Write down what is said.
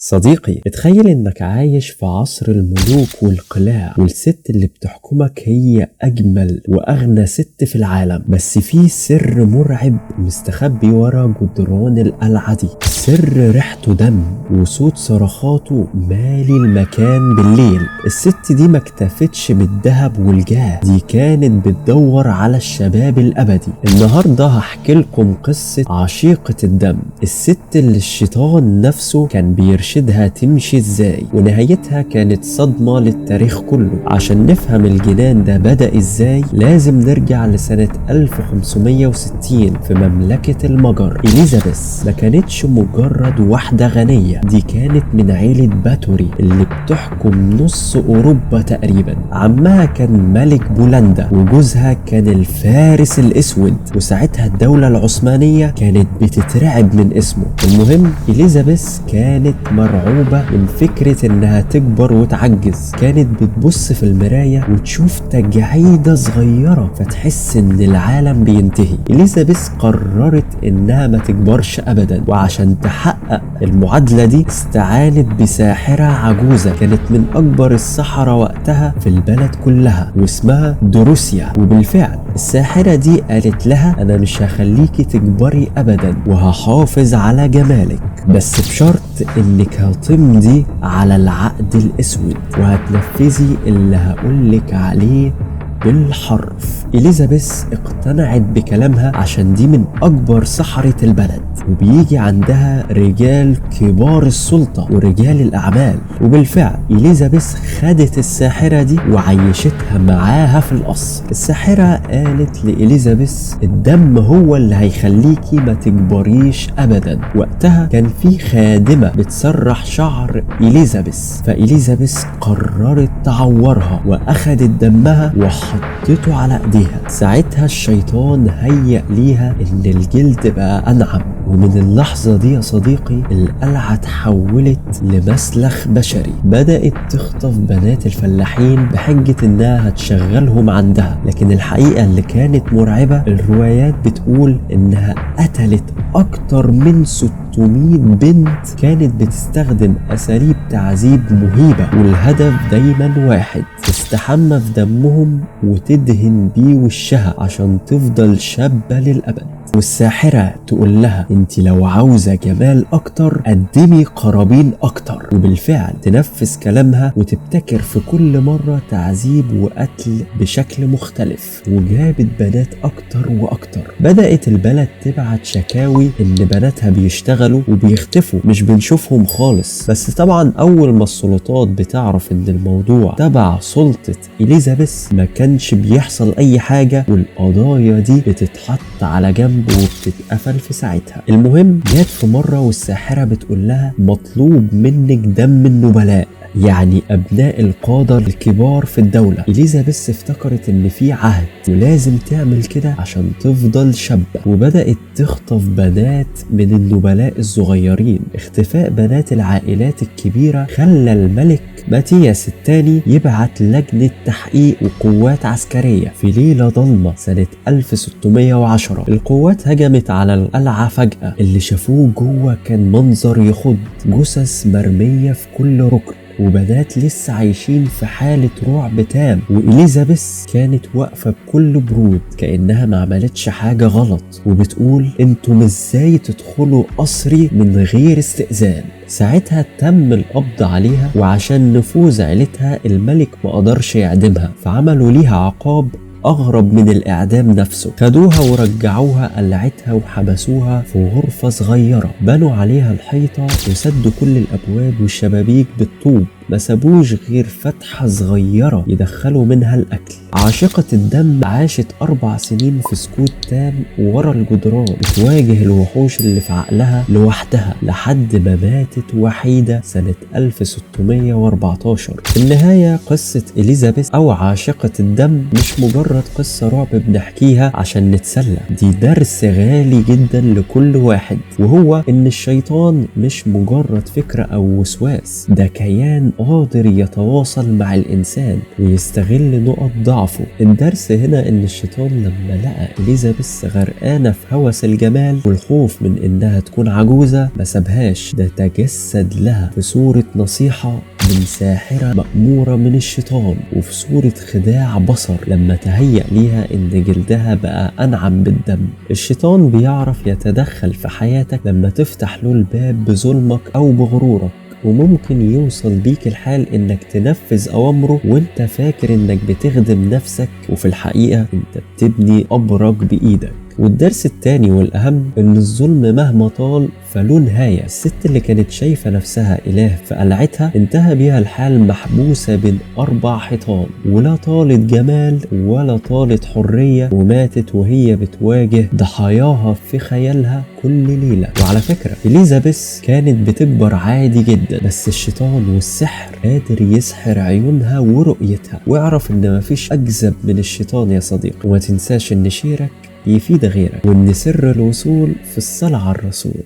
صديقي، اتخيل انك عايش في عصر الملوك والقلاع، والست اللي بتحكمك هي اجمل واغنى ست في العالم. بس في سر مرعب مستخبي ورا جدران القلعة دي. سر ريحته دم وصوت صرخاته مالي المكان بالليل. الست دي ما اكتفتش بالذهب والجاه، دي كانت بتدور على الشباب الابدي. النهارده هحكي لكم قصة عشيقة الدم، الست اللي الشيطان نفسه كان بيرشدها تمشي ازاي، ونهايتها كانت صدمة للتاريخ كله. عشان نفهم الجنان ده بدأ ازاي لازم نرجع لسنة 1560 في مملكة المجر. إليزابيث ما كانتش مجرد واحدة غنية، دي كانت من عيلة باتوري اللي بتحكم نص أوروبا تقريبا. عمها كان ملك بولندا وجوزها كان الفارس الأسود، وساعتها الدولة العثمانية كانت بتترعب من اسمه. المهم إليزابيث كانت مرعوبة من فكرة انها تكبر وتعجز. كانت بتبص في المراية وتشوف تجعيدة صغيرة فتحس ان العالم بينتهي. إليزابيث قررت انها ما تكبرش ابدا، وعشان تحقق المعادلة دي استعانت بساحرة عجوزة كانت من اكبر السحرة وقتها في البلد كلها، واسمها دروسيا. وبالفعل الساحرة دي قالت لها انا مش هخليكي تكبري ابدا وهحافظ على جمالك، بس بشرط انك هتمضي على العقد الاسود وهتنفذي اللي هقولك عليه بالحرف. إليزابيث اقتنعت بكلامها عشان دي من أكبر سحرة البلد، وبيجي عندها رجال كبار السلطة ورجال الأعمال. وبالفعل إليزابيث خدت الساحرة دي وعيشتها معاها في القصر. الساحرة قالت لإليزابيث الدم هو اللي هيخليكي ما تكبريش أبدا. وقتها كان في خادمة بتسرح شعر إليزابيث، فإليزابيث قررت تعورها وأخدت دمها وحطته على ايديها. ساعتها الشيطان هيأ ليها ان الجلد بقى انعم، ومن اللحظة دي يا صديقي القلعة تحولت لمسلخ بشري. بدأت تخطف بنات الفلاحين بحجة انها هتشغلهم عندها، لكن الحقيقة اللي كانت مرعبة الروايات بتقول انها قتلت اكتر من 600 بنت. كانت بتستخدم اساليب تعذيب مهيبة، والهدف دايما واحد: تستحمى في دمهم وتدهن بيه وشها عشان تفضل شابة للأبد. والساحرة تقول لها انت لو عاوزة جمال اكتر قدمي قرابين اكتر. وبالفعل تنفذ كلامها وتبتكر في كل مرة تعذيب وقتل بشكل مختلف، وجابت بنات اكتر واكتر. بدأت البلد تبعت شكاوي ان بناتها بيشتغلوا وبيختفوا، مش بنشوفهم خالص. بس طبعا اول ما السلطات بتعرف ان الموضوع تبع سلطة إليزابيث ما كانش بيحصل اي حاجة، والقضايا دي بتتحط على جنب وبتتقفل في ساعتها. المهم جات في مرة والساحرة بتقول لها مطلوب منك دم النبلاء، يعني أبناء القادة الكبار في الدولة. إليزابيث افتكرت إن في عهد ولازم تعمل كده عشان تفضل شابة، وبدأت تخطف بنات من النبلاء الصغيرين. اختفاء بنات العائلات الكبيرة خلى الملك ماتياس الثاني يبعت لجنة تحقيق وقوات عسكرية. في ليلة ضلمة سنة 1610 القوات هجمت على القلعة فجأة. اللي شافوه جوه كان منظر يخض: جثث مرمية في كل ركن، وبنات لسه عايشين في حالة رعب تام. وإليزابيث كانت واقفة بكل برود كأنها ما عملتش حاجة غلط، وبتقول انتم ازاي تدخلوا قصري من غير استئذان؟ ساعتها تم القبض عليها، وعشان نفوذ عيلتها الملك ما قدرش يعدمها، فعملوا ليها عقاب أغرب من الإعدام نفسه. خدوها ورجعوها قلعتها وحبسوها في غرفة صغيرة، بنوا عليها الحيطة وسدوا كل الأبواب والشبابيك بالطوب، ما سابوش غير فتحة صغيرة يدخلوا منها الأكل. عاشقة الدم عاشت 4 سنين في سكوت تام ورا الجدران، بتواجه الوحوش اللي في عقلها لوحدها لحد ما ماتت وحيدة سنة 1614. في النهاية قصة إليزابيث أو عاشقة الدم مش مجرد قصة رعب بنحكيها عشان نتسلى، دي درس غالي جدا لكل واحد، وهو إن الشيطان مش مجرد فكرة أو وسواس، ده كيان قادر يتواصل مع الإنسان ويستغل نقط ضعفه. الدرس هنا إن الشيطان لما لقى إليزابيث غرقانة في هوس الجمال والخوف من إنها تكون عجوزة ما سابهاش، ده تجسد لها في صورة نصيحة من ساحرة مأمورة من الشيطان، وفي صورة خداع بصر لما تهيأ ليها إن جلدها بقى أنعم بالدم. الشيطان بيعرف يتدخل في حياتك لما تفتح له الباب بظلمك أو بغرورك، وممكن يوصل بيك الحال انك تنفذ اوامره وانت فاكر انك بتخدم نفسك، وفي الحقيقة انت بتبني ابراج بايدك. والدرس التاني والاهم ان الظلم مهما طال فله نهاية. الست اللي كانت شايفة نفسها اله في قلعتها انتهى بيها الحال محبوسة بين 4 حيطان، ولا طالت جمال ولا طالت حرية، وماتت وهي بتواجه ضحاياها في خيالها كل ليلة. وعلى فكرة إليزابيث كانت بتكبر عادي جدا، بس الشيطان والسحر قادر يسحر عيونها ورؤيتها، واعرف ان مفيش اكذب من الشيطان يا صديقي. وما تنساش ان شيرك يفيد غيرك، وان سر الوصول في الصلاة على الرسول.